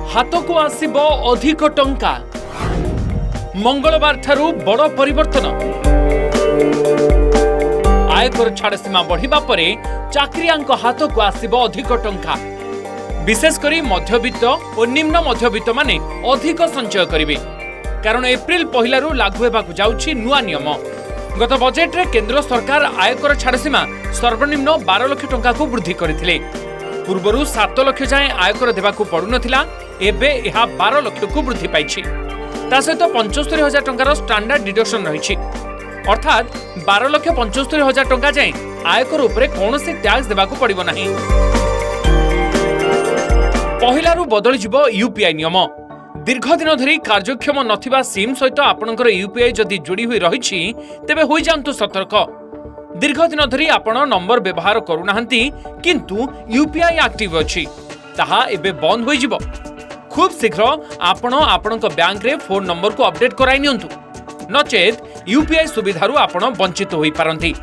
हाथ को आसिबो अधिक टंका मंगलवार ठारू बड़ परिवर्तन आयकर छाड़ सीमा बढ़िबा परे चाकरियांक हाथ को आसिबो अधिक टंका विशेषकर मध्यवित्त और निम्न मध्यवित्त माने अधिक संचय करिवे कारण एप्रिल पहिलारू लागू हेबाकु जाउछि नुआ नियम। गत बजेट रे केंद्र सरकार आयकर छाड़ सीमा सर्वनिम्न 12 लाख टंका को वृद्धि करथिले। पूर्वरू 7 लाख जाए आयकर देबाकू पड़ु नथिला, एबे एहा 12 लाख को वृद्धि पाइछि। ता सहित 75,000 टंकार स्टैंडर्ड डिडक्शन रहिछि, अर्थात 12,75,000 टंका जाए आयकर उपरे कोनोसी टैक्स देबाकू पड़िबो नाही। पहिलारू बदली जिवो यूपीआई नियम। दीर्घ दिन धरी कार्यक्षम नथिबा सिम सहित आपणकर यूपीआई जदि जोड़ी हुई रहिछि तेबे होई जांतु सतर्क। दीर्घ दिन धरी आपण नंबर व्यवहार करूनाहंती किंतु यूपीआई एक्टिव अछि, ताहा एबे बंद होई जिवो। खूब शीघ्र आपण आपणक बैंक रे फोन नंबर को अपडेट कराई नियंतु, नचेत यूपीआई सुविधारू आपण वंचित होई पारंती।